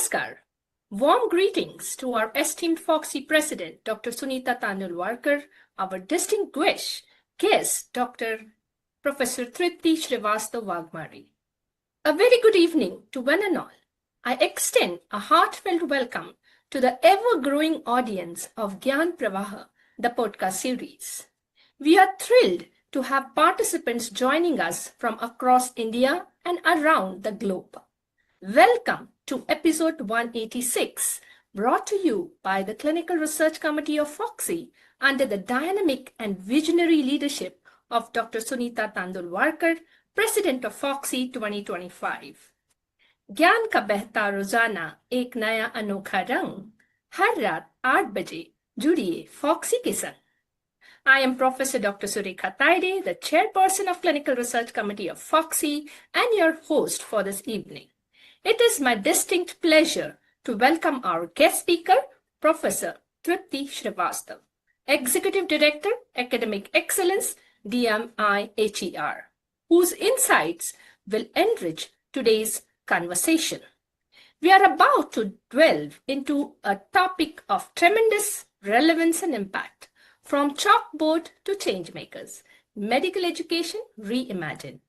Namaskar. Warm greetings to our esteemed Fogsi President, Dr. Sunita Tandulwadkar, our distinguished guest, Dr. Professor Tripti Srivastava Wagmari. A very good evening to one and all. I extend a heartfelt welcome to the ever-growing audience of Gyan Pravah, the podcast series. We are thrilled to have participants joining us from across India and around the globe. Welcome to episode 186, brought to you by the Clinical Research Committee of Fogsi under the dynamic and visionary leadership of Dr. Sunita Tandulwadkar, President of Fogsi 2025. ज्ञान का बहता रोजाना एक नया अनोखा रंग, हर रात 8 बजे जुड़िए फॉक्सी के संग. I am Professor Dr. Surekha Taide, the Chairperson of Clinical Research Committee of Fogsi and your host for this evening. It is my distinct pleasure to welcome our guest speaker, Professor Tripti Srivastava, Executive Director, Academic Excellence, DMIHER, whose insights will enrich today's conversation. We are about to delve into a topic of tremendous relevance and impact, from chalkboard to changemakers, medical education reimagined.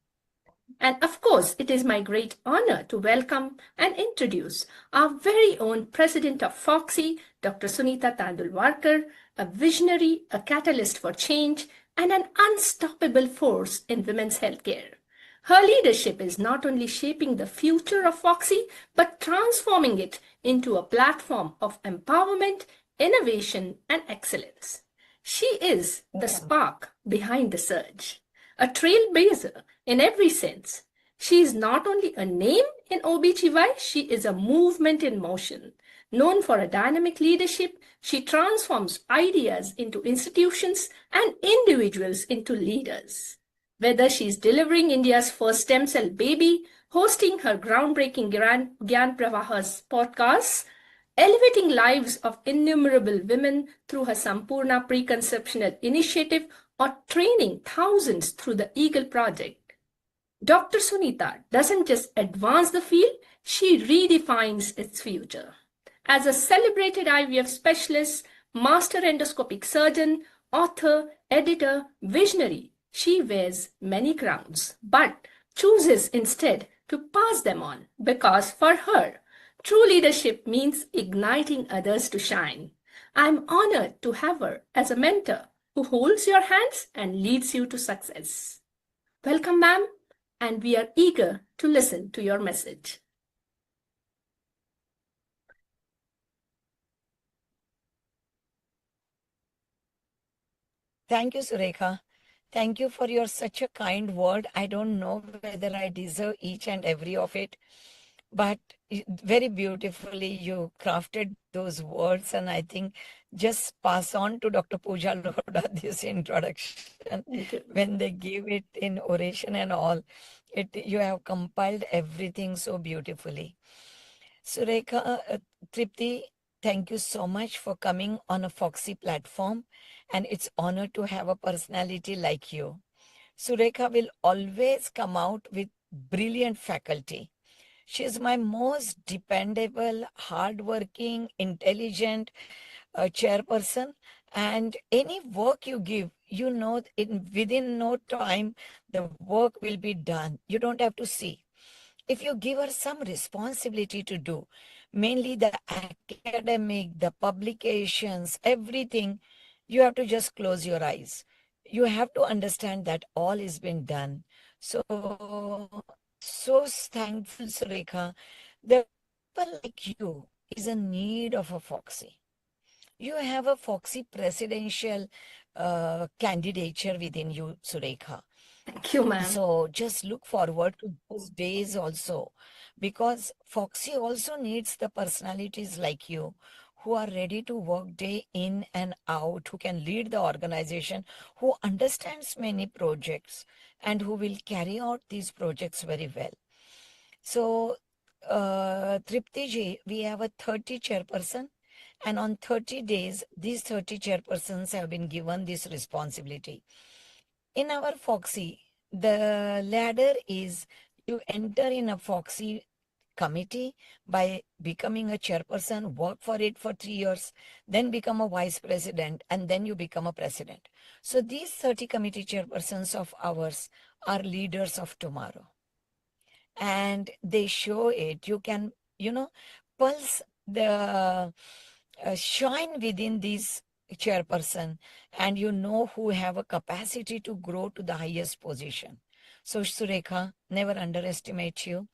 And of course, it is my great honor to welcome and introduce our very own President of Fogsi, Dr. Sunita Tandulwadkar, a visionary, a catalyst for change, and an unstoppable force in women's healthcare. Her leadership is not only shaping the future of Fogsi, but transforming it into a platform of empowerment, innovation, and excellence. She is the spark behind the surge, a trailblazer in every sense. She is not only a name in OBGY, she is a movement in motion. Known for a dynamic leadership, she transforms ideas into institutions and individuals into leaders. Whether she is delivering India's first stem cell baby, hosting her groundbreaking Gyan Pravah's podcasts, elevating lives of innumerable women through her Sampurna Preconceptional Initiative, or training thousands through the Eagle Project, Dr. Sunita doesn't just advance the field, she redefines its future. As a celebrated IVF specialist, master endoscopic surgeon, author, editor, visionary, she wears many crowns, but chooses instead to pass them on because for her, true leadership means igniting others to shine. I'm honored to have her as a mentor who holds your hands and leads you to success. Welcome, ma'am, and we are eager to listen to your message. Thank you, Surekha. Thank you for your such a kind word. I don't know whether I deserve each and every of it, but very beautifully you crafted those words, and I think just pass on to Dr. Pooja Loda this introduction. When they give it in oration and all, you have compiled everything so beautifully. Surekha, Tripti, thank you so much for coming on a Foxy platform, and it's honor to have a personality like you. Surekha will always come out with brilliant faculty. She is my most dependable, hardworking, intelligent chairperson, and any work you give, you know, within no time the work will be done. You don't have to see. If you give her some responsibility to do, mainly the academic, the publications, everything, you have to just close your eyes. You have to understand that all is been done. So thankful, Surekha. The people like you is a need of a Foxy. You have a Foxy presidential candidature within you, Surekha. Thank you, ma'am. So just look forward to those days also, because Foxy also needs the personalities like you who are ready to work day in and out, who can lead the organization, who understands many projects, and who will carry out these projects very well. So, Tripti ji, we have a 30 chairperson, and on 30 days, these 30 chairpersons have been given this responsibility. In our Foxy, the ladder is you enter in a Foxy committee by becoming a chairperson, work for it for 3 years, then become a vice president, and then you become a president. So these 30 committee chairpersons of ours are leaders of tomorrow. And they show it. You can, pulse the shine within these chairperson, and who have a capacity to grow to the highest position. So Surekha, never underestimate you,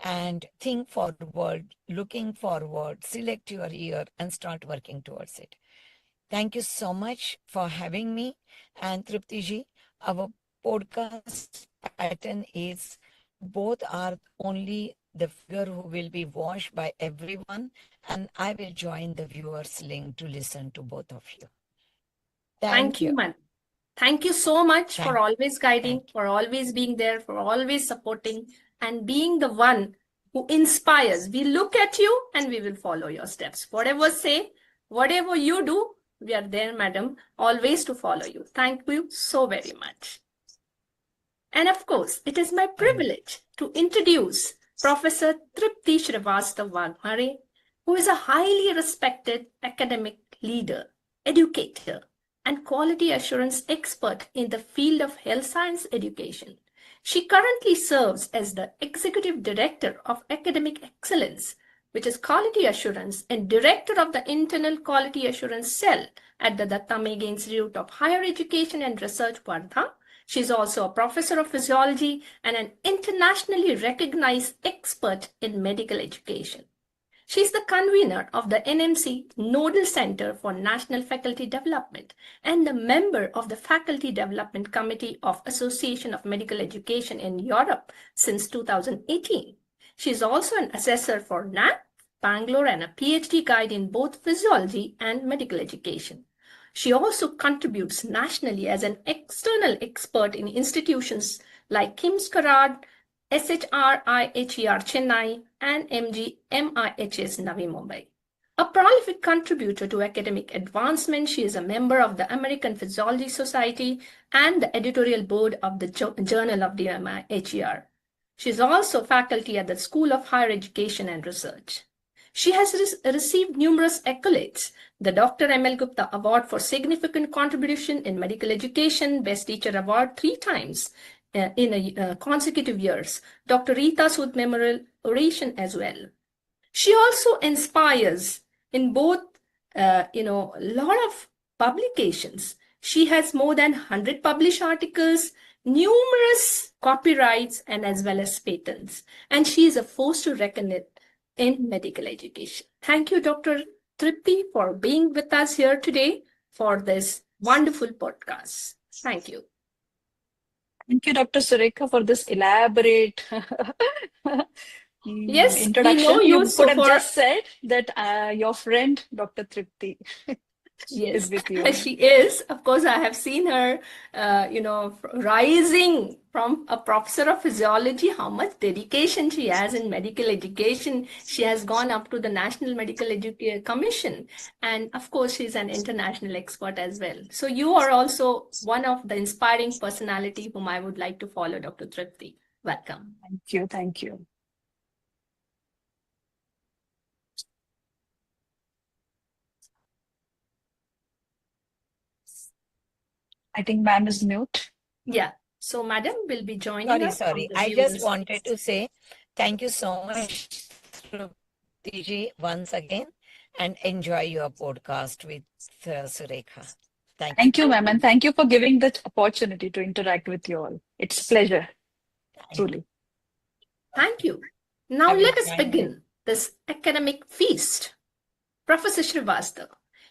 and think forward, looking forward, select your year and start working towards it. Thank you so much for having me. And Triptiji, our podcast pattern is both are only the figure who will be watched by everyone, and I will join the viewers link to listen to both of you. Thank you. madam. Thank you so much for always guiding, Thank you. for always being there, for always supporting, and being the one who inspires. We look at you and we will follow your steps. Whatever say, whatever you do, we are there, madam, always to follow you. Thank you so very much. And of course, it is my privilege to introduce Professor Tripti Shrivastava Wagmare, who is a highly respected academic leader, educator, and quality assurance expert in the field of health science education. She currently serves as the Executive Director of Academic Excellence, which is Quality Assurance, and Director of the Internal Quality Assurance Cell at the Datta Meghe Institute of Higher Education and Research, Wardha. She is also a professor of physiology and an internationally recognized expert in medical education. She is the convener of the NMC Nodal Center for National Faculty Development and the member of the Faculty Development Committee of Association of Medical Education in Europe since 2018. She is also an assessor for NAP, Bangalore, and a PhD guide in both physiology and medical education. She also contributes nationally as an external expert in institutions like KIMS Karad, SHRIHER Chennai, and MGMIHS Navi Mumbai. A prolific contributor to academic advancement, she is a member of the American Physiology Society and the editorial board of the Journal of the MIHER. She is also faculty at the School of Higher Education and Research. She has received numerous accolades: the Dr. M.L. Gupta Award for Significant Contribution in Medical Education, Best Teacher Award 3 times in consecutive years, Dr. Rita Sood Memorial Oration as well. She also inspires in both, a lot of publications. She has more than 100 published articles, numerous copyrights, and as well as patents. And she is a force to reckon with in medical education. Thank you, Dr. Tripti, for being with us here today for this wonderful podcast. Thank you. Thank you, Dr. Surekha, for this elaborate Yes, introduction. we know you, You so could have for just said that your friend, Dr. Tripti, yes, is with you. she is. Of course, I have seen her, rising from a professor of physiology, how much dedication she has in medical education. She has gone up to the National Medical Education Commission. And of course, she's an international expert as well. So you are also one of the inspiring personality whom I would like to follow, Dr. Tripti. Welcome. Thank you. Thank you. I think ma'am is mute. Yeah. So madam will be joining us. Sorry. from the I just viewers. wanted to say thank you so much, Triptiji, once again, and enjoy your podcast with Surekha. Thank you, ma'am, and thank you for giving the opportunity to interact with you all. It's a pleasure, truly. Thank you. Now I will let us join begin this academic feast. Professor Shrivastava,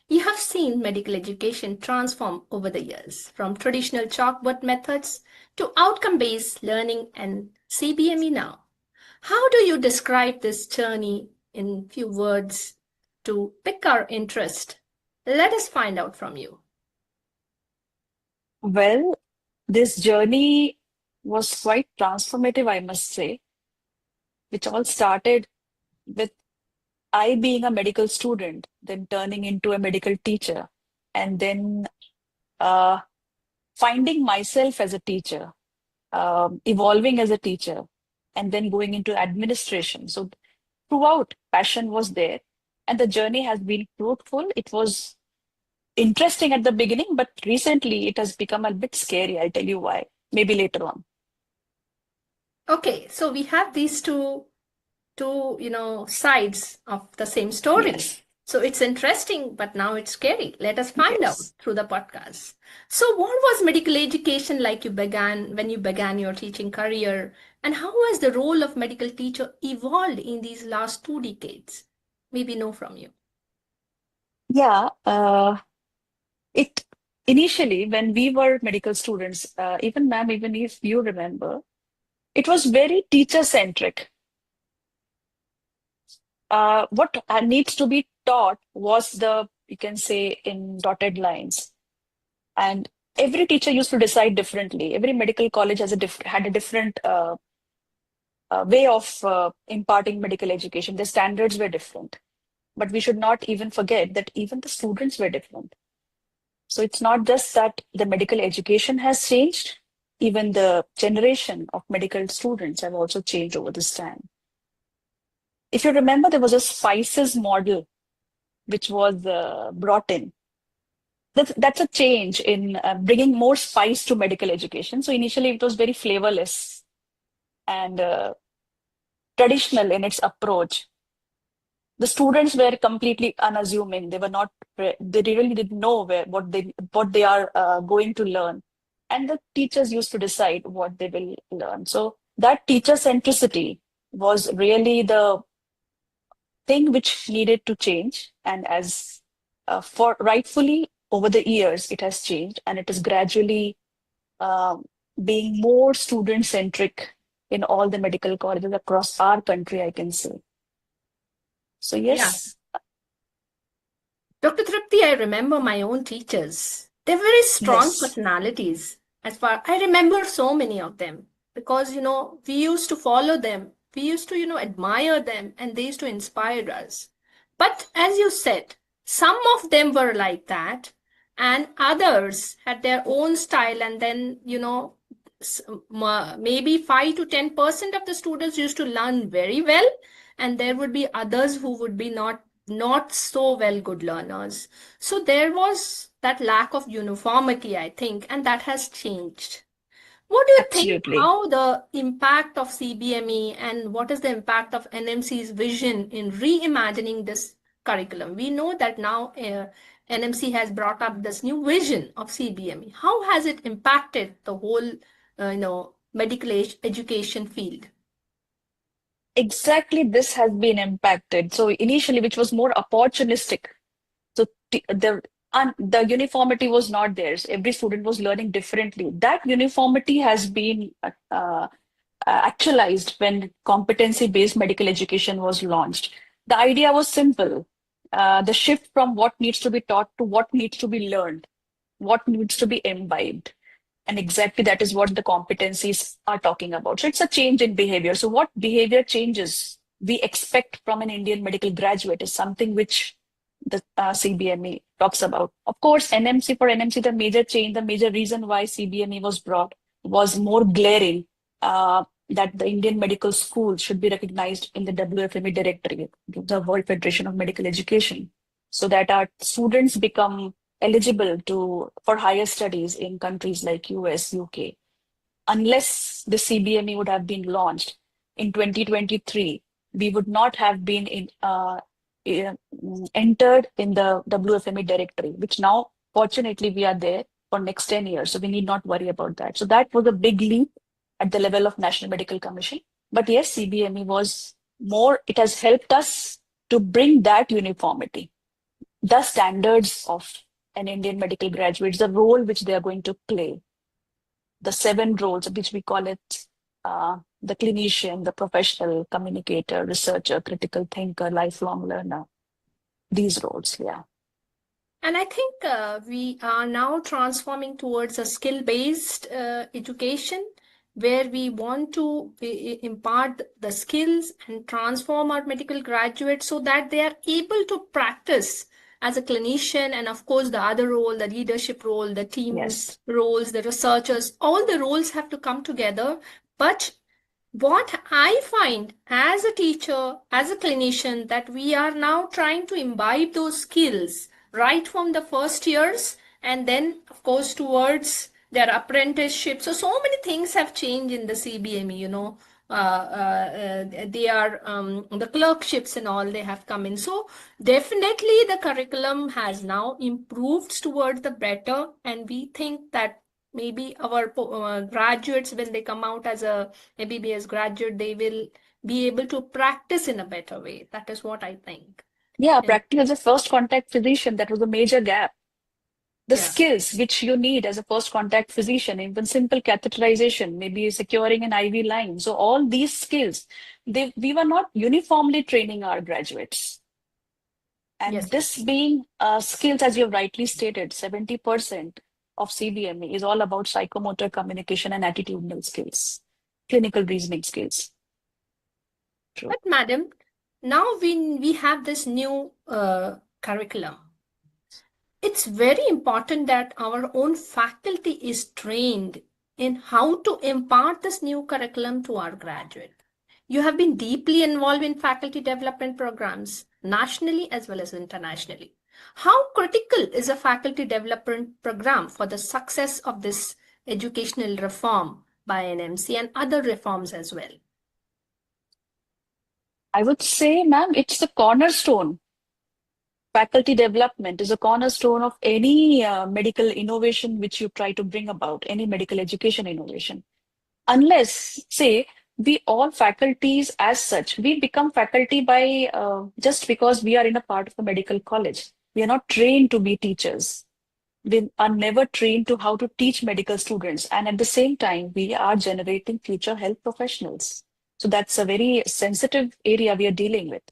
you have seen medical education transform over the years from traditional chalkboard methods to outcome-based learning and CBME now. How do you describe this journey in few words to pick our interest? Let us find out from you. Well, this journey was quite transformative, I must say, which all started with I being a medical student, then turning into a medical teacher, and then finding myself as a teacher, evolving as a teacher, and then going into administration. So throughout, passion was there, and the journey has been fruitful. It was interesting at the beginning, but recently it has become a bit scary. I'll tell you why. Maybe later on. Okay, so we have these two, sides of the same story. Yes. So it's interesting, but now it's scary. Let us find out Yes. through the podcast. So what was medical education like when you began your teaching career, and how has the role of medical teacher evolved in these last 2 decades? Maybe know from you. Yeah. It initially, when we were medical students, even ma'am, even if you remember, it was very teacher centric. What needs to be taught was you can say in dotted lines. And every teacher used to decide differently. Every medical college had a different way of imparting medical education. The standards were different. But we should not even forget that even the students were different. So it's not just that the medical education has changed, even the generation of medical students have also changed over this time. If you remember, there was a spices model which was brought in. That's a change in bringing more spice to medical education. So initially, it was very flavorless and traditional in its approach. The students were completely unassuming. They were not. They really didn't know what they are going to learn, and the teachers used to decide what they will learn. So that teacher centricity was really the thing which needed to change, and as for rightfully over the years, it has changed, and it is gradually um, being more student centric in all the medical colleges across our country, I can say. So Yeah. yes, Dr. Tripti, I remember my own teachers. They're very strong yes, personalities. As far I remember so many of them because we used to follow them. We used to admire them, and they used to inspire us. But as you said, some of them were like that, and others had their own style, and then maybe 5 to 10% of the students used to learn very well, and there would be others who would be not so well good learners. So there was that lack of uniformity, I think, and that has changed. What do you think absolutely. how the impact of CBME and what is the impact of NMC's vision in reimagining this curriculum? We know that now NMC has brought up this new vision of CBME. How has it impacted the whole, medical education field? Exactly, this has been impacted. So initially, which was more opportunistic. So the uniformity was not there. So every student was learning differently. That uniformity has been actualized when competency-based medical education was launched. The idea was simple. The shift from what needs to be taught to what needs to be learned, what needs to be imbibed. And exactly that is what the competencies are talking about. So it's a change in behavior. So what behavior changes we expect from an Indian medical graduate is something which the CBME talks about. Of course, NMC, the major change, the major reason why CBME was brought was more glaring, that the Indian medical school should be recognized in the WFME directory, the World Federation of Medical Education, so that our students become eligible for higher studies in countries like US, UK. Unless the CBME would have been launched in 2023, we would not have been entered in the WFME directory, which now, fortunately, we are there for next 10 years. So we need not worry about that. So that was a big leap at the level of National Medical Commission. But yes, CBME was more, it has helped us to bring that uniformity, the standards of an Indian medical graduate, the role which they are going to play, the 7 roles, which we call it the clinician, the professional, communicator, researcher, critical thinker, lifelong learner, these roles, yeah. And I think we are now transforming towards a skill-based education where we want to impart the skills and transform our medical graduates so that they are able to practice as a clinician, and of course the other role, the leadership role, the team Yes, roles, the researchers, all the roles have to come together. But What I find as a teacher, as a clinician, that we are now trying to imbibe those skills right from the first years, and then, of course, towards their apprenticeship. So many things have changed in the CBME, they are the clerkships and all, they have come in. So definitely the curriculum has now improved towards the better, and we think that maybe our graduates, when they come out as a MBBS graduate, they will be able to practice in a better way. That is what I think. Yeah, And practicing as a first contact physician, that was a major gap. The yeah, skills which you need as a first contact physician, even simple catheterization, maybe securing an IV line. So all these skills, we were not uniformly training our graduates. And yes, this being skills, as you have rightly stated, 70% of CBME is all about psychomotor communication and attitudinal skills, clinical reasoning skills. True. but madam, now we have this new curriculum. It's very important that our own faculty is trained in how to impart this new curriculum to our graduate. You have been deeply involved in faculty development programs nationally as well as internationally. How critical is a faculty development program for the success of this educational reform by NMC and other reforms as well? I would say, ma'am, it's the cornerstone. Faculty development is a cornerstone of any medical innovation which you try to bring about, any medical education innovation. Unless, say, we all faculties as such, we become faculty by just because we are in a part of a medical college. We are not trained to be teachers. We are never trained to how to teach medical students. And at the same time, we are generating future health professionals. So that's a very sensitive area we are dealing with.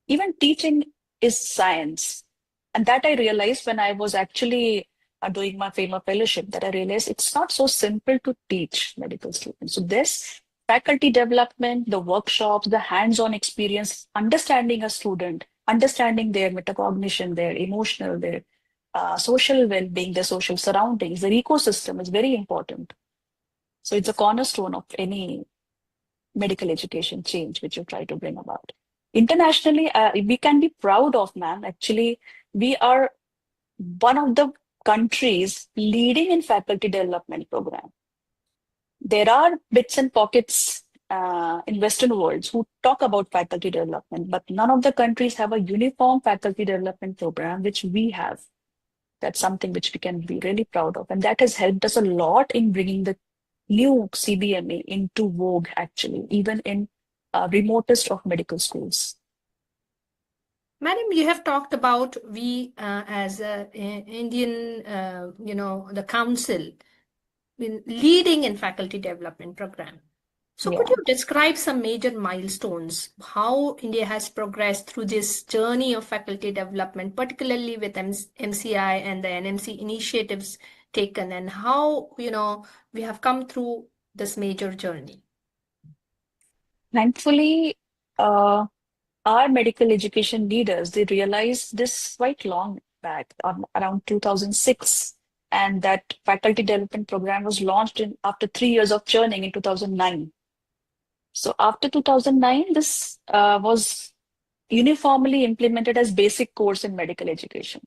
Even teaching is science. And that I realized when I was actually doing my FAMA fellowship, that I realized it's not so simple to teach medical students. So this faculty development, the workshops, the hands-on experience, understanding a student, understanding their metacognition, their emotional, their social well-being, their social surroundings, their ecosystem is very important. So it's a cornerstone of any medical education change which you try to bring about. Internationally, we can be proud of, ma'am. Actually, we are one of the countries leading in faculty development program. There are bits and pockets in Western worlds who talk about faculty development, but none of the countries have a uniform faculty development program, which we have. That's something which we can be really proud of. And that has helped us a lot in bringing the new CBMA into vogue, actually, even in remotest of medical schools. Madam, you have talked about we as a Indian, the council leading in faculty development program. So could Yeah. you describe some major milestones, how India has progressed through this journey of faculty development, particularly with MCI and the NMC initiatives taken, and how, we have come through this major journey? Thankfully, our medical education leaders, they realized this quite long back, around 2006. And that faculty development program was launched after 3 years of churning in 2009. So after 2009, this was uniformly implemented as basic course in medical education.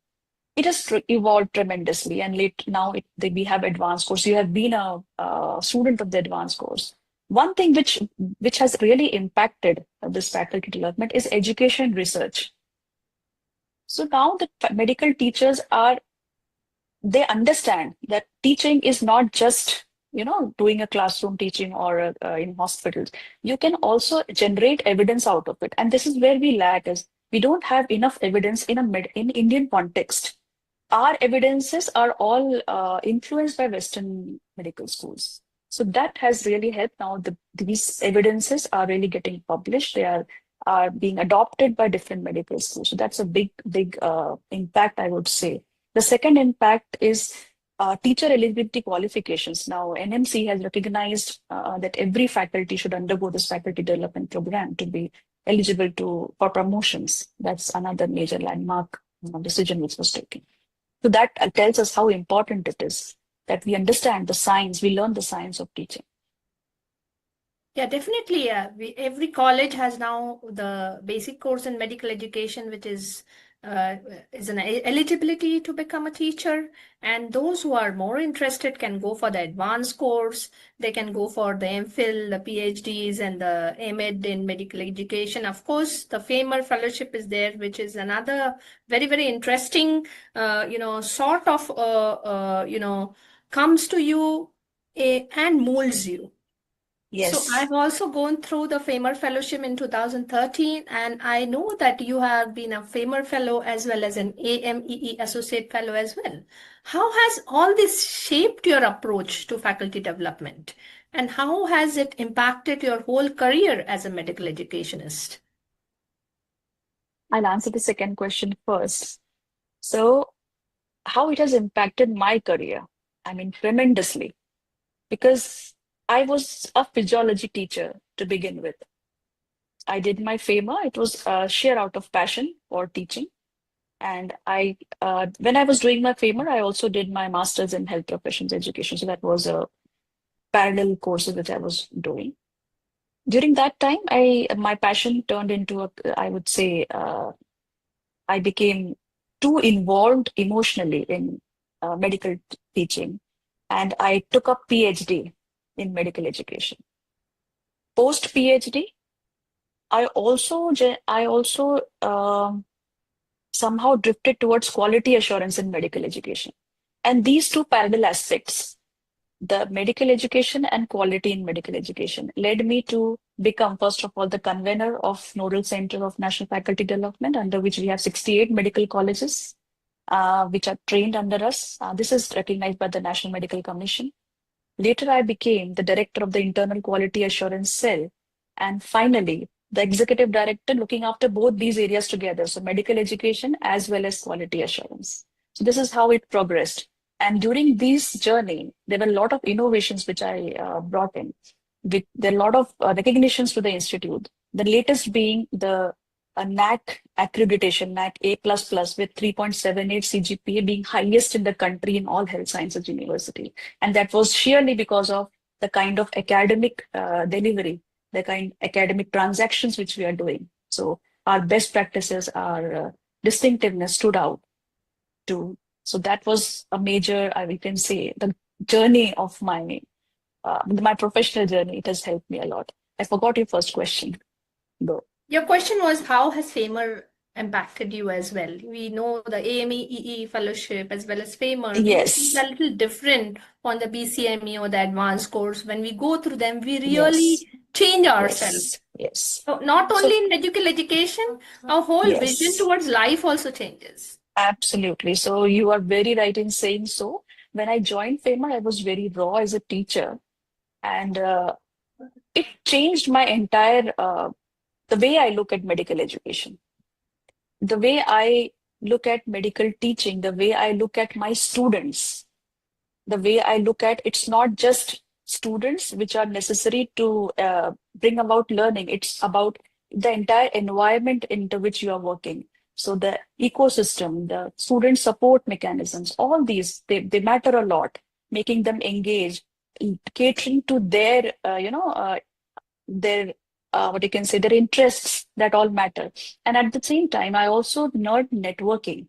It has evolved tremendously, and now we have advanced course. You have been a student of the advanced course. One thing which has really impacted this faculty development is education research. So now the medical teachers they understand that teaching is not just doing a classroom teaching or in hospitals. You can also generate evidence out of it, and this is where we lack, is we don't have enough evidence in Indian context. Our evidences are all influenced by Western medical schools. So that has really helped. Now these evidences are really getting published. They are being adopted by different medical schools. So that's a big impact, I would say. The second impact is teacher eligibility qualifications. Now NMC has recognized that every faculty should undergo this faculty development program to be eligible for promotions. That's another major landmark decision which was taken. So that tells us how important it is that we understand the science, we learn the science of teaching. Yeah, definitely. Yeah. Every college has now the basic course in medical education, which uh, is an eligibility to become a teacher. And those who are more interested can go for the advanced course. They can go for the MPhil, the PhDs, and the MEd in medical education. Of course, the FAMER fellowship is there, which is another very, very interesting, sort of, comes to you and molds you. So Yes. I've also gone through the FAMER Fellowship in 2013, and I know that you have been a FAMER Fellow as well as an AMEE Associate Fellow as well. How has all this shaped your approach to faculty development? And how has it impacted your whole career as a medical educationist? I'll answer the second question first. So, how it has impacted my career? I mean, tremendously, because I was a physiology teacher to begin with. I did my FAMA. It was sheer out of passion for teaching. And when I was doing my FAMA, I also did my master's in health professions education. So that was a parallel course which I was doing. During that time, my passion turned into I would say, I became too involved emotionally in medical teaching, and I took up PhD in medical education. Post PhD, I also somehow drifted towards quality assurance in medical education. And these two parallel aspects, the medical education and quality in medical education, led me to become, first of all, the convener of Nodal Center of National Faculty Development, under which we have 68 medical colleges, which are trained under us. This is recognized by the National Medical Commission. Later, I became the director of the Internal Quality Assurance Cell, and finally, the executive director looking after both these areas together, so medical education as well as quality assurance. So this is how it progressed. And during this journey, there were a lot of innovations which I brought in. There are a lot of recognitions to the institute. The latest being the NAC accreditation, NAC A++ with 3.78 CGPA being highest in the country in all health sciences university. And that was sheerly because of the kind of academic delivery, the kind academic transactions which we are doing. So our best practices, our distinctiveness stood out too. So that was a major, we can say, the journey of my professional journey. It has helped me a lot. I forgot your first question, though. Your question was how has FAMER impacted you as well? We know the AMEE fellowship as well as FAMER. These things Yes, are a little different on the BCME or the advanced course. When we go through them, we yes, really change ourselves. yes, yes. So not So, only in medical education, our whole vision yes, towards life also changes. absolutely. So you are very right in saying so. When I joined FAMA, I was very raw as a teacher, and it changed my entire the way I look at medical education, the way I look at medical teaching, the way I look at my students, the way I look at it's not just students which are necessary to bring about learning, it's about the entire environment into which you are working. So the ecosystem, the student support mechanisms, all these, they matter a lot, making them engage, catering to their what you can say, their interests, that all matter. And at the same time, I also nerd networking,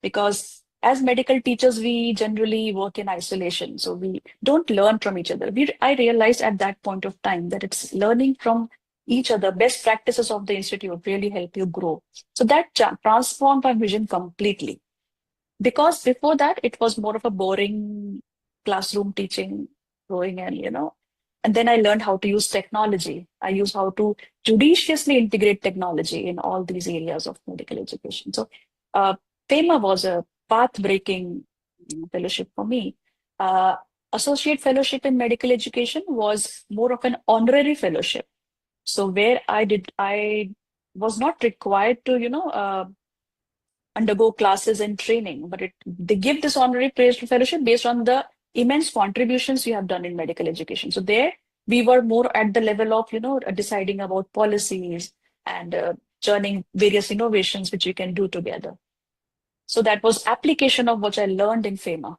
because as medical teachers, we generally work in isolation. So we don't learn from each other. I realized at that point of time that it's learning from each other, best practices of the institute really help you grow. So that transformed my vision completely. Because before that, it was more of a boring classroom teaching, going and then I learned how to use technology. I use how to judiciously integrate technology in all these areas of medical education. So uh, FEMA was a path-breaking fellowship for me. Uh, Associate fellowship in medical education was more of an honorary fellowship. So where I was not required to, undergo classes and training, but they give this honorary praise fellowship based on the immense contributions you have done in medical education. So there we were more at the level of, deciding about policies and churning various innovations which we can do together. So that was application of what I learned in FEMA.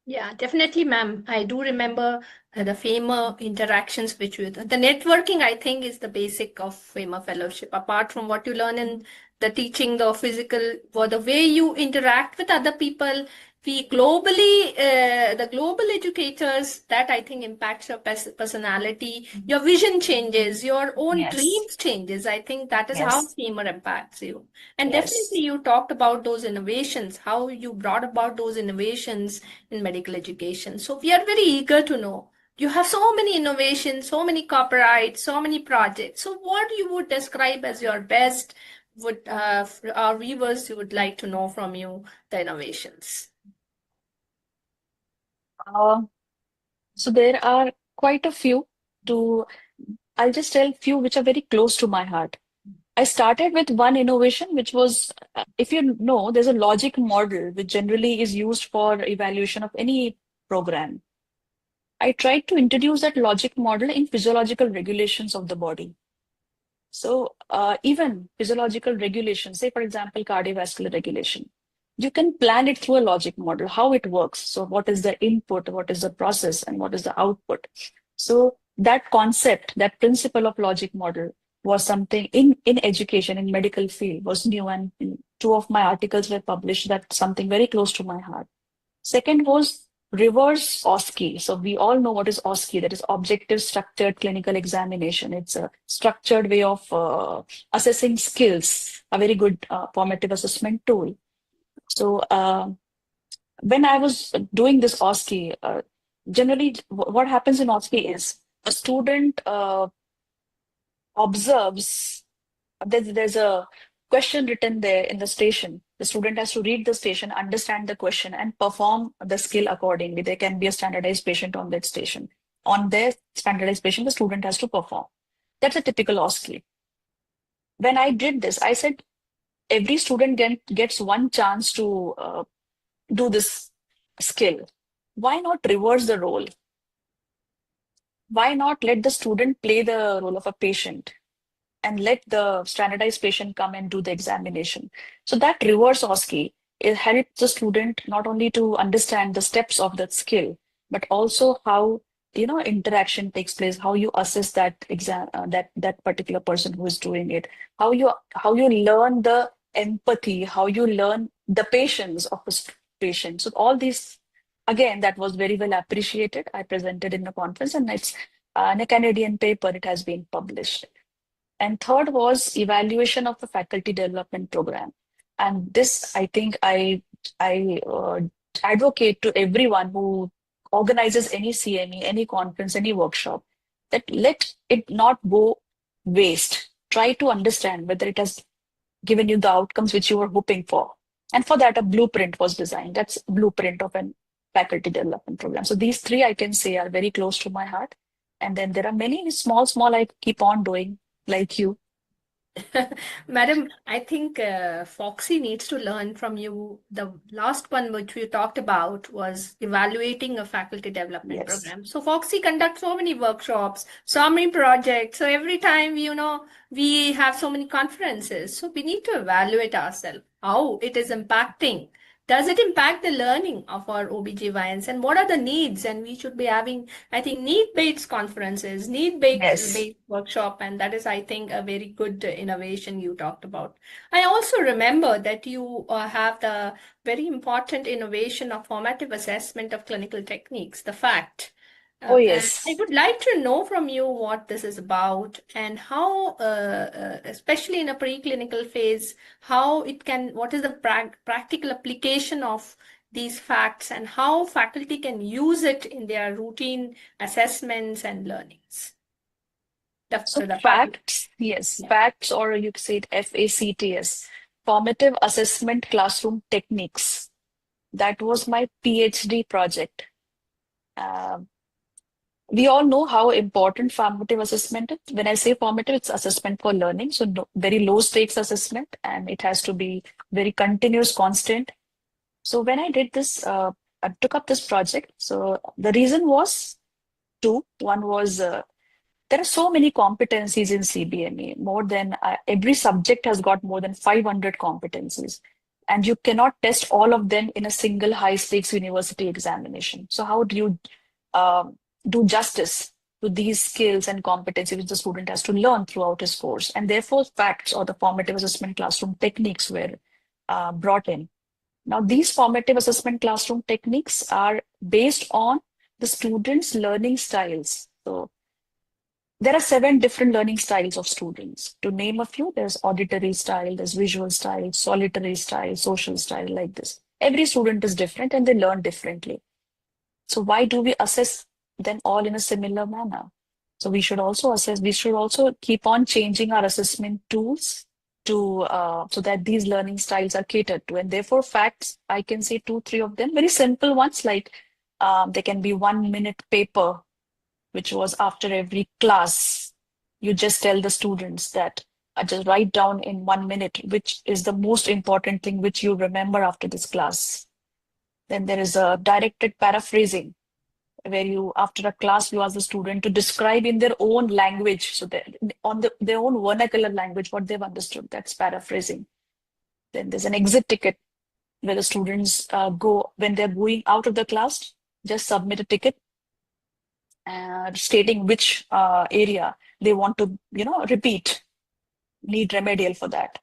Yeah, definitely, ma'am. I do remember the FAMA interactions which you, the networking, I think, is the basic of FAMA fellowship. Apart from what you learn in the teaching, the physical, or the way you interact with other people, we globally, the global educators, that I think impacts your personality, your vision changes, your own Yes, dreams changes. I think that is how yes, FAMA impacts you. And definitely yes. you talked about those innovations, how you brought about those innovations in medical education. So we are very eager to know. You have so many innovations, so many copyrights, so many projects. So what you would describe as your best would our viewers you would like to know from you the innovations. Uh, so there are quite a few to, I'll just tell few which are very close to my heart. I started with one innovation, which was, if you know, there's a logic model which generally is used for evaluation of any program. I tried to introduce that logic model in physiological regulations of the body. So even physiological regulation, say for example, cardiovascular regulation, you can plan it through a logic model, how it works. So what is the input, what is the process, and what is the output? So that concept, that principle of logic model was something in education, in medical field was new, and two of my articles were published. That's something very close to my heart. Second was reverse OSCE. So we all know what is OSCE, that is objective structured clinical examination. It's a structured way of assessing skills, a very good formative assessment tool. So when I was doing this OSCE, generally what happens in OSCE is a student observes, there's a question written there in the station. The student has to read the station, understand the question, and perform the skill accordingly. There can be a standardized patient on that station. On their standardized patient, the student has to perform. That's a typical OSCE. When I did this, I said every student gets one chance to do this skill. Why not reverse the role? Why not let the student play the role of a patient and let the standardized patient come and do the examination? So that reverse OSCE, it helps the student not only to understand the steps of that skill, but also how interaction takes place, how you assess that exam, that particular person who is doing it, how you learn the empathy, how you learn the patience of a patient. So all these, again, that was very well appreciated. I presented in a conference, and it's in a Canadian paper. It has been published. And third was evaluation of the faculty development program. And this, I think, I advocate to everyone who organizes any CME, any conference, any workshop, that let it not go waste. Try to understand whether it has given you the outcomes which you were hoping for. And for that, a blueprint was designed. That's blueprint of an faculty development program. So these three I can say are very close to my heart. And then there are many small I keep on doing, like you. Madam, I think Foxy needs to learn from you. The last one which we talked about was evaluating a faculty development Yes. program. So Foxy conducts so many workshops, so many projects. So every time, we have so many conferences. So we need to evaluate ourselves, how it is impacting. Does it impact the learning of our OBGYNs, and what are the needs? And we should be having, I think, need-based conferences, need-based Yes. workshop, and that is, I think, a very good innovation you talked about. I also remember that you have the very important innovation of formative assessment of clinical techniques, the FACT. Oh, And I yes. would like to know from you what this is about and how, especially in a preclinical phase, how it can, what is the practical application of these facts and how faculty can use it in their routine assessments and learnings. So The faculty. facts, yes, Yeah. facts, or you could say it FACTS, formative assessment classroom techniques. That was my PhD project. Um, we all know how important formative assessment is. When I say formative, it's assessment for learning. So very low stakes assessment, and it has to be very continuous, constant. So when I did this, I took up this project. So the reason was two. One was there are so many competencies in CBME, more than every subject has got more than 500 competencies. and you cannot test all of them in a single high-stakes university examination. So how do you do justice to these skills and competencies which the student has to learn throughout his course? And therefore, facts or the formative assessment classroom techniques were brought in. Now, these formative assessment classroom techniques are based on the students' learning styles. So there are 7 different learning styles of students. To name a few, there's auditory style, there's visual style, solitary style, social style, like this. Every student is different and they learn differently. So why do we assess them all in a similar manner? So we should also keep on changing our assessment tools to so that these learning styles are catered to. And therefore, facts, I can say 2, 3 of them, very simple ones, like they can be 1-minute paper, which was after every class. You just tell the students that just write down in 1 minute, which is the most important thing which you remember after this class. Then there is a directed paraphrasing, where you, after a class, you ask the student to describe in their own language, so that on their own vernacular language, what they've understood. That's paraphrasing. Then there's an exit ticket, where the students go, when they're going out of the class, just submit a ticket stating which area they want to, repeat, need remedial for that.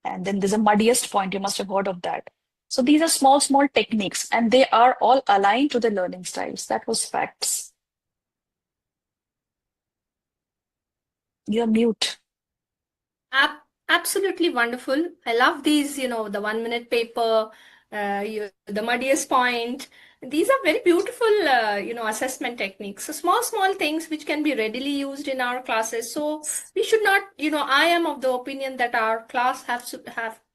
And then there's a muddiest point, you must have heard of that. So these are small, small techniques, and they are all aligned to the learning styles. That was facts. You're mute. Absolutely wonderful. I love these, the 1-minute paper, the muddiest point. These are very beautiful, assessment techniques. So small things which can be readily used in our classes. So we should not, I am of the opinion that our class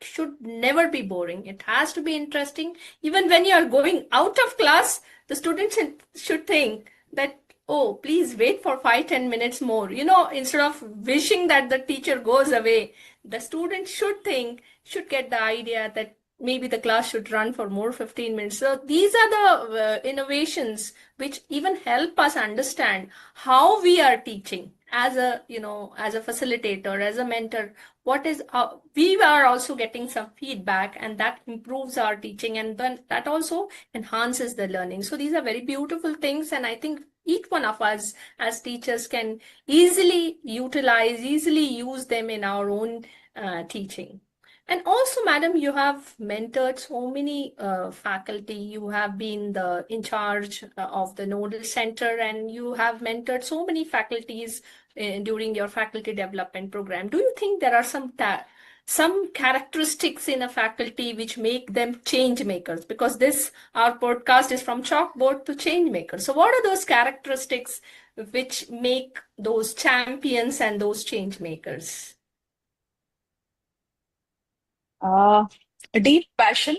should never be boring. It has to be interesting. Even when you are going out of class, the students should think that, oh, please wait for 5-10 minutes more. Instead of wishing that the teacher goes away, the student should get the idea that maybe the class should run for more 15 minutes. So these are the innovations which even help us understand how we are teaching as a facilitator, as a mentor. We are also getting some feedback, and that improves our teaching, and then that also enhances the learning. So these are very beautiful things, and I think each one of us as teachers can easily use them in our own teaching. And also, madam, you have mentored so many faculty. You have been in charge of the nodal center, and you have mentored so many faculties during your faculty development program. Do you think there are some characteristics in a faculty which make them change makers? Because our podcast is from chalkboard to change makers. So what are those characteristics which make those champions and those change makers? A deep passion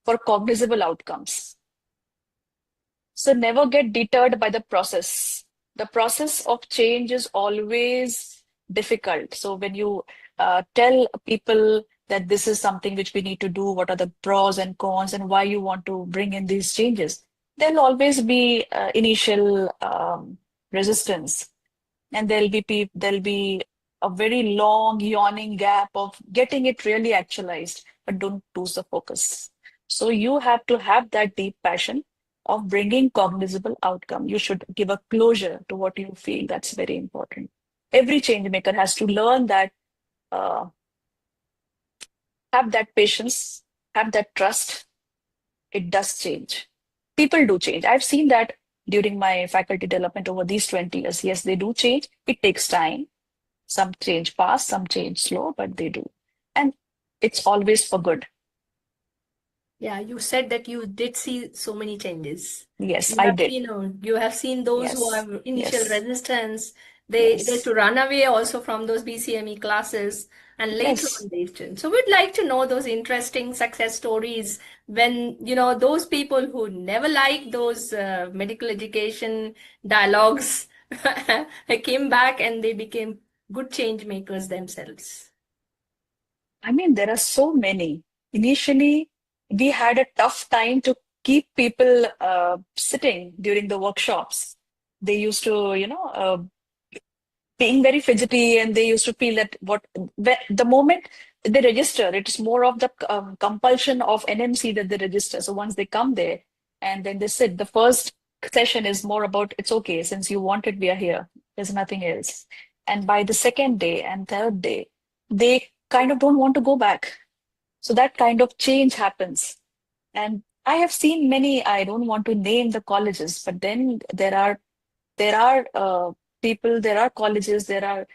for cognizable outcomes. So never get deterred by the process. The process of change is always difficult. So when you tell people that this is something which we need to do, what are the pros and cons, and why you want to bring in these changes, there'll always be initial resistance, and there'll be a very long yawning gap of getting it really actualized, but don't lose the focus. So you have to have that deep passion of bringing cognizable outcome. You should give a closure to what you feel. That's very important. Every change maker has to learn that, have that patience, have that trust. It does change. People do change. I've seen that during my faculty development over these 20 years. Yes, they do change. It takes time. Some change fast, some change slow, but they do. And it's always for good. Yeah, you said that you did see so many changes. Yes, I did. You have seen those who Yes, have initial yes, resistance. They yes, to run away also from those BCME classes, and later yes. on they didn't. So we'd like to know those interesting success stories when, those people who never liked those medical education dialogues came back and they became good change makers themselves. I mean, there are so many. Initially, we had a tough time to keep people sitting during the workshops. They used to, being very fidgety, and they used to feel that the moment they register. It's more of the compulsion of NMC that they register. So once they come there and then they sit, the first session is more about, it's okay, since you want it, we are here. There's nothing else. And by the second day and third day, they kind of don't want to go back. So that kind of change happens. And I have seen many, I don't want to name the colleges, but then there are people, there are colleges, there are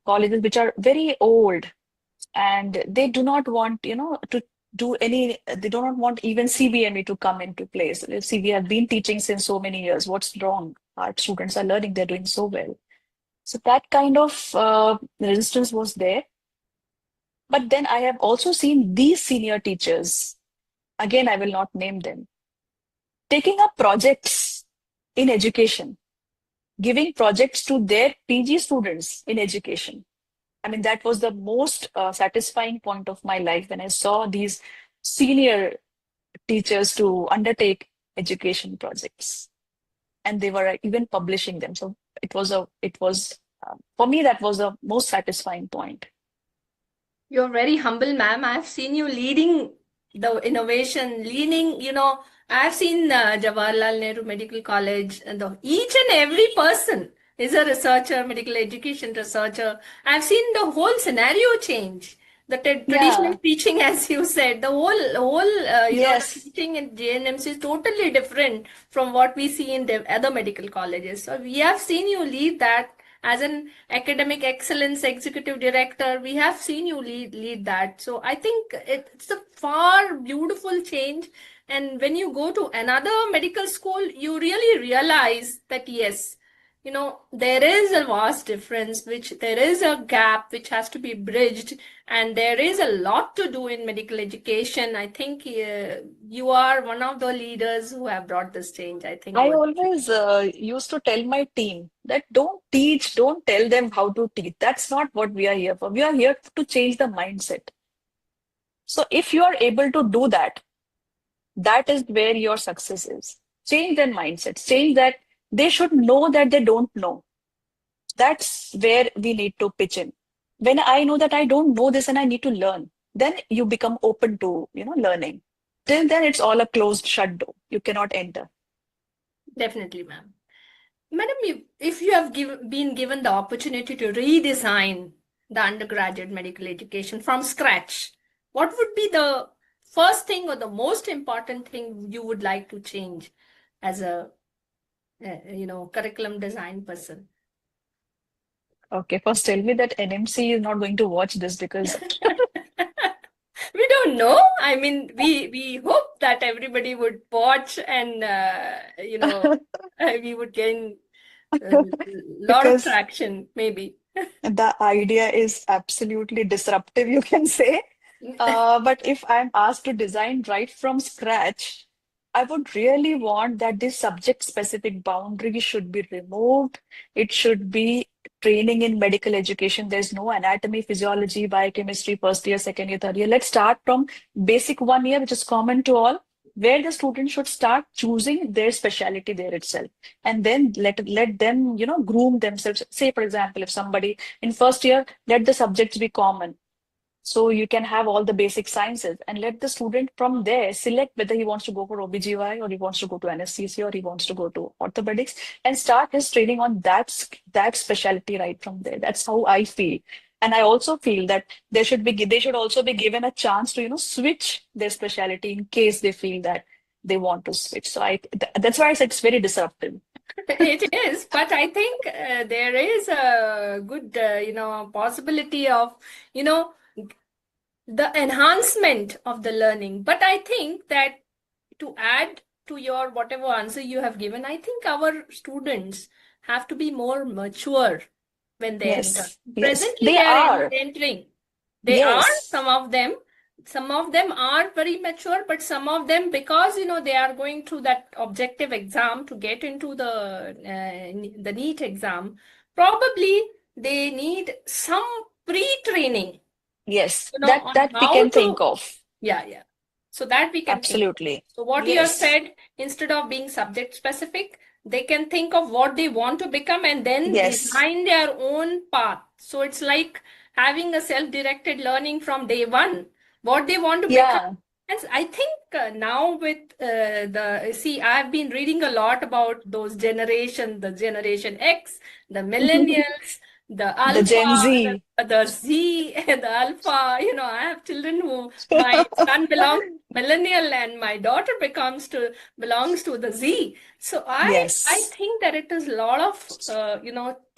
colleges which are very old, and they do not want, to do any, they do not want even CBME to come into place. See, we have been teaching since so many years. What's wrong? Our students are learning, they're doing so well. So that kind of resistance was there. But then I have also seen these senior teachers, again, I will not name them, taking up projects in education, giving projects to their PG students in education. I mean, that was the most satisfying point of my life when I saw these senior teachers to undertake education projects, and they were even publishing them. So for me, that was the most satisfying point. You're very humble, ma'am. I've seen you leading the innovation, I've seen Jawaharlal Nehru Medical College, and each and every person is a researcher, medical education researcher. I've seen the whole scenario change. The traditional Yeah, teaching, as you said, the yes. teaching in JNMC is totally different from what we see in the other medical colleges. So we have seen you lead that as an academic excellence executive director. We have seen you lead that. So I think it's a far beautiful change. And when you go to another medical school, you really realize that yes, there is a vast difference, which there is a gap which has to be bridged, and there is a lot to do in medical education. I think you are one of the leaders who have brought this change, I think. I always used to tell my team that don't teach, don't tell them how to teach. That's not what we are here for. We are here to change the mindset. So if you are able to do that, that is where your success is. Change their mindsets, change that they should know that they don't know. That's where we need to pitch in. When I know that I don't know this and I need to learn, then you become open to, learning. Till then, it's all a closed, shut door. You cannot enter. Definitely, ma'am. Madam, if you have been given the opportunity to redesign the undergraduate medical education from scratch, what would be the first thing or the most important thing you would like to change as a curriculum design person? Okay, first tell me that NMC is not going to watch this because We don't know. I mean, we hope that everybody would watch, and we would gain a lot of because traction, maybe. the idea is absolutely disruptive, you can say. But if I'm asked to design right from scratch, I would really want that this subject-specific boundary should be removed. It should be training in medical education. There's no anatomy, physiology, biochemistry, first year, second year, third year. Let's start from basic 1 year, which is common to all, where the student should start choosing their specialty there itself. And then let them, groom themselves. Say, for example, if somebody in first year, let the subjects be common. So you can have all the basic sciences and let the student from there select whether he wants to go for OBGY or he wants to go to anesthesia or he wants to go to orthopedics and start his training on that specialty right from there. That's how I feel. And I also feel that they should also be given a chance to, switch their specialty in case they feel that they want to switch. So that's why I said it's very disruptive. It is, but I think there is a good, possibility of, the enhancement of the learning. But I think that to add to your whatever answer you have given, I think our students have to be more mature when they enter. Yes, Presently, they they are are. entering. They are, Yes, some of them. Some of them are very mature, but some of them, because they are going through that objective exam to get into the NEET exam, probably they need some pre-training, yes, on that we how can think to, of. yeah. So that we can think of. Absolutely. So what you have Yes. said, instead of being subject specific, they can think of what they want to become and then Yes. design their own path. So it's like having a self-directed learning from day one, what they want to become. Yeah. And I think now with I've been reading a lot about those generation, the Generation X, the millennials, the The alpha, Gen Z. the Z, and the alpha. I have children who, my son belongs to millennial and my daughter belongs to the Z. So I Yes. think that it is a lot of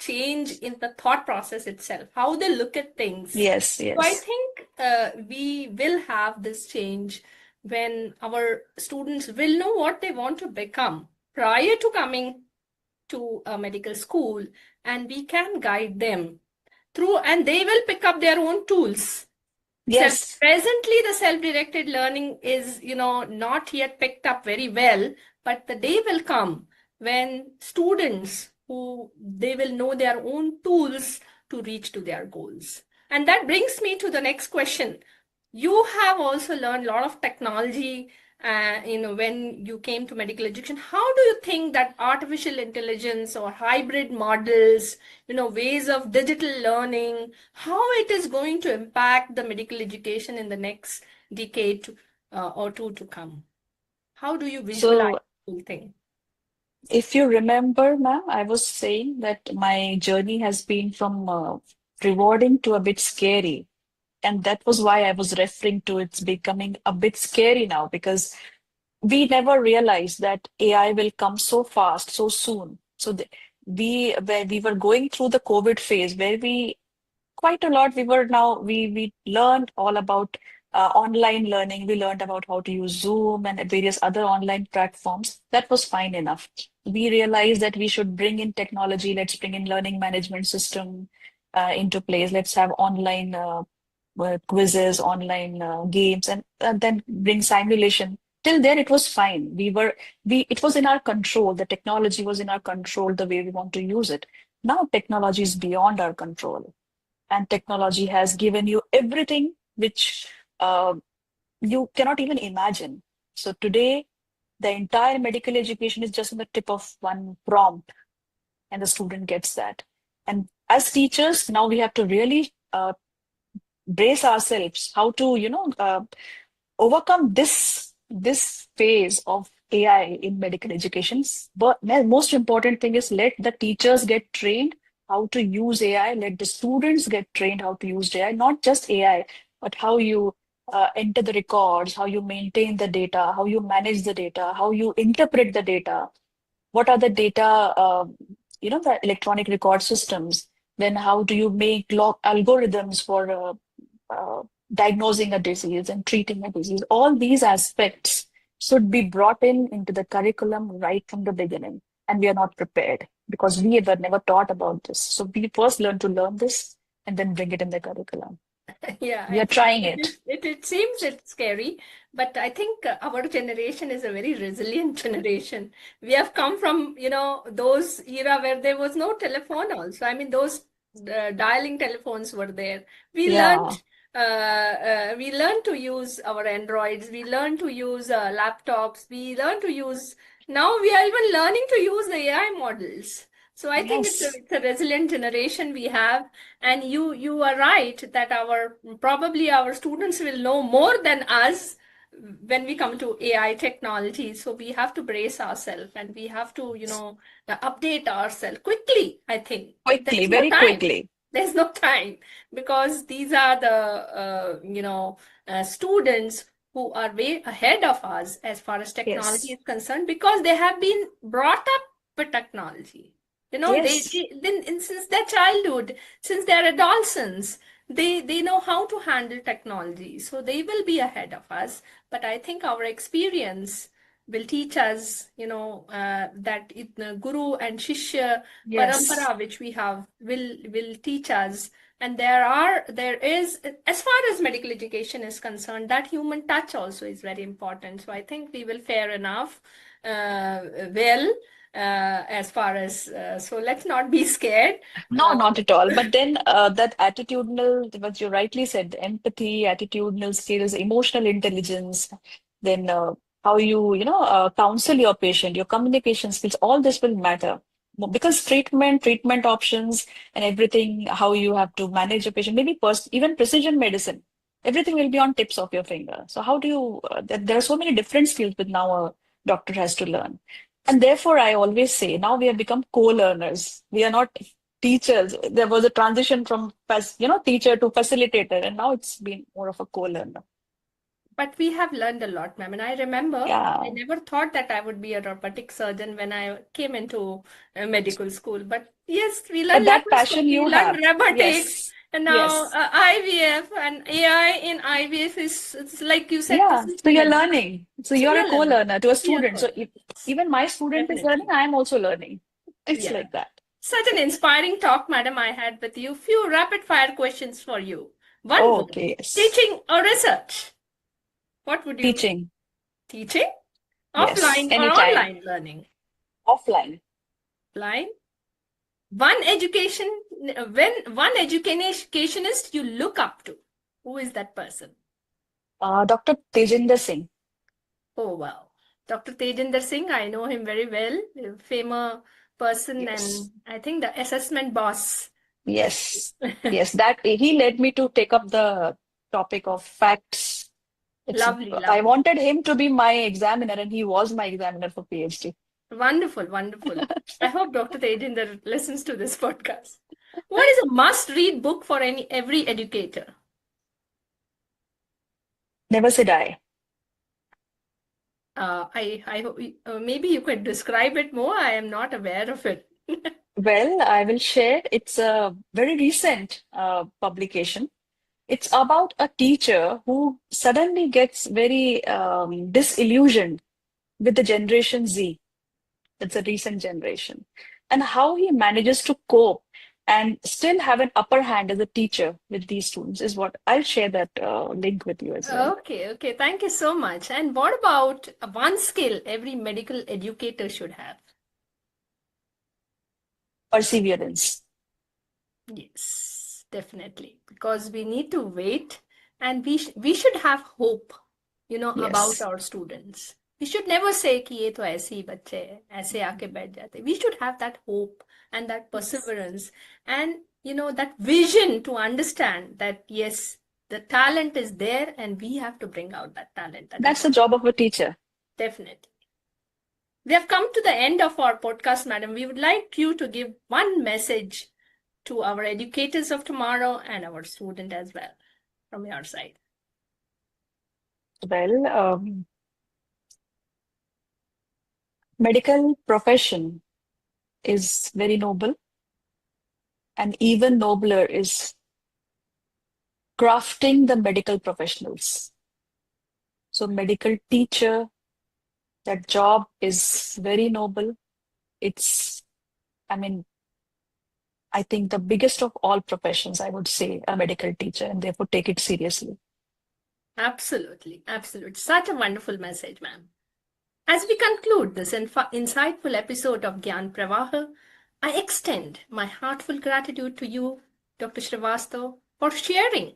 change in the thought process itself, how they look at things. Yes. So I Yes. think we will have this change when our students will know what they want to become prior to coming to a medical school, and we can guide them through, and they will pick up their own tools. Yes. Presently, the self-directed learning is, not yet picked up very well, but the day will come when students they will know their own tools to reach to their goals. And that brings me to the next question. You have also learned a lot of technology, when you came to medical education. How do you think that artificial intelligence or hybrid models, ways of digital learning, how it is going to impact the medical education in the next decade or two to come? How do you visualize So, the whole thing? if you remember, ma'am, I was saying that my journey has been from rewarding to a bit scary. And that was why I was referring to it's becoming a bit scary now, because we never realized that AI will come so fast, so soon. So where we were going through the COVID phase, where we quite a lot. We learned all about online learning. We learned about how to use Zoom and various other online platforms. That was fine enough. We realized that we should bring in technology. Let's bring in learning management system into place. Let's have online quizzes, online games, and then bring simulation. Till then, it was fine. It was in our control. The technology was in our control the way we want to use it. Now technology is beyond our control, and technology has given you everything which uh, you cannot even imagine. So today, the entire medical education is just on the tip of one prompt, and the student gets that. And as teachers, now we have to really brace ourselves how to, overcome this phase of AI in medical education. But the most important thing is let the teachers get trained how to use AI. Let the students get trained how to use AI. Not just AI, but how you enter the records, how you maintain the data, how you manage the data, how you interpret the data. What are the data? The electronic record systems. Then how do you make algorithms for diagnosing a disease and treating a disease? All these aspects should be brought into the curriculum right from the beginning. And we are not prepared because we were never taught about this. So we first learn to learn this and then bring it in the curriculum. Yeah, We are trying it. it seems it's scary, but I think our generation is a very resilient generation. We have come from, those era where there was no telephone also. I mean, those dialing telephones were there. We Yeah. learned we learned to use our Androids. We learned to use laptops. We learned to use, now we are even learning to use the AI models. So I think Yes. it's a resilient generation we have. And you are right that probably our students will know more than us when we come to AI technology. So we have to brace ourselves and we have to, update ourselves quickly, I think. Quickly, There's no very time. quickly. There's no time because these are the, students who are way ahead of us as far as technology Yes. is concerned because they have been brought up with technology. Yes. Since their childhood, since they're adolescents, they know how to handle technology. So they will be ahead of us. But I think our experience will teach us, that Guru and Shishya Yes. parampara which we have will teach us. And there is, as far as medical education is concerned, that human touch also is very important. So I think we will fare enough well as far as so let's not be scared. No, not at all. But then that attitudinal, what you rightly said, the empathy, attitudinal skills, emotional intelligence, then how you counsel your patient, your communication skills, all this will matter. because treatment options and everything, how you have to manage a patient, maybe even precision medicine, everything will be on tips of your finger. So how do you, there are so many different skills that now a doctor has to learn. And therefore, I always say now we have become co-learners. We are not teachers. There was a transition from, teacher to facilitator, and now it's been more of a co-learner. But we have learned a lot, ma'am. And I remember I Yeah. never thought that I would be a robotic surgeon when I came into medical school. But yes, we But learned that passion laparoscopy, you learned have. robotics, Yes. and now Yes. IVF and AI in IVF is, it's like you said, Yeah. So precision you're medicine. learning. So So you're we a are learning. co-learner to a We are student. So if, co-learners. even my student is learning, Definitely. I am also learning. It's Yeah. like that. Such an inspiring talk, madam, I had with you. Few rapid fire questions for you. One Oh, word, okay. Yes. teaching or research? What would you Teaching. teaching? Yes. Offline or Anytime. online learning? Offline. Offline. One education, when one educationist you look up to, who is that person? Dr. Tejinder Singh. Oh, wow. Dr. Tejinder Singh, I know him very well, a famous person, and Yes. I think the assessment boss. Yes. Yes. That he led me to take up the topic of facts. Lovely, I lovely. wanted him to be my examiner, and he was my examiner for PhD. Wonderful, wonderful. I hope Dr. Tejinder listens to this podcast. What is a must-read book for every educator? Never say die. I hope maybe you could describe it more. I am not aware of it. Well, I will share. It's a very recent publication. It's about a teacher who suddenly gets very disillusioned with the Generation Z. It's a recent generation. And how he manages to cope and still have an upper hand as a teacher with these students is what I'll share that link with you as well. Okay, okay. Thank you so much. And what about one skill every medical educator should have? Perseverance. Yes, definitely. Because we need to wait and we should have hope, about Yes. our students. We should never say कि ये तो ऐसे ही बच्चे हैं, ऐसे आके बैठ जाते. We should have that hope and that Yes. perseverance and that vision to understand that yes, the talent is there and we have to bring out that talent. That That's is the job of a teacher. definitely. We have come to the end of our podcast, madam. We would like you to give one message to our educators of tomorrow and our student as well from your side. Well, medical profession is very noble, and even nobler is crafting the medical professionals. So, medical teacher, that job is very noble. It's, I mean, I think the biggest of all professions, I would say, a medical teacher, and therefore take it seriously. Absolutely, absolutely. Such a wonderful message, ma'am. As we conclude this insightful episode of Gyan Pravah, I extend my heartfelt gratitude to you, Dr. Srivastav, for sharing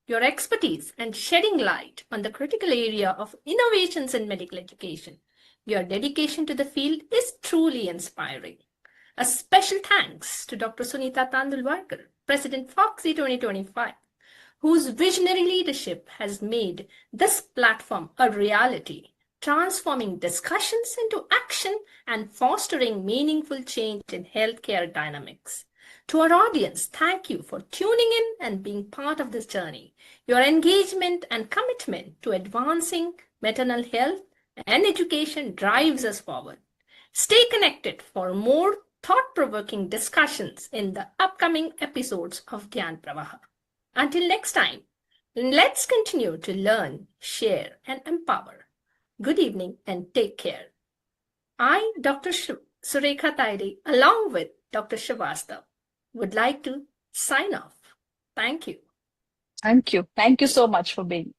your expertise and shedding light on the critical area of innovations in medical education. Your dedication to the field is truly inspiring. A special thanks to Dr. Sunita Tandulwadkar, President Fogsi 2025, whose visionary leadership has made this platform a reality, transforming discussions into action and fostering meaningful change in healthcare dynamics. To our audience, thank you for tuning in and being part of this journey. Your engagement and commitment to advancing maternal health and education drives us forward. Stay connected for more thought-provoking discussions in the upcoming episodes of Gyan Pravah. Until next time, let's continue to learn, share, and empower. Good evening and take care. I, Dr. Surekha Tairi, along with Dr. Srivastav, would like to sign off. Thank you. Thank you. Thank you so much for being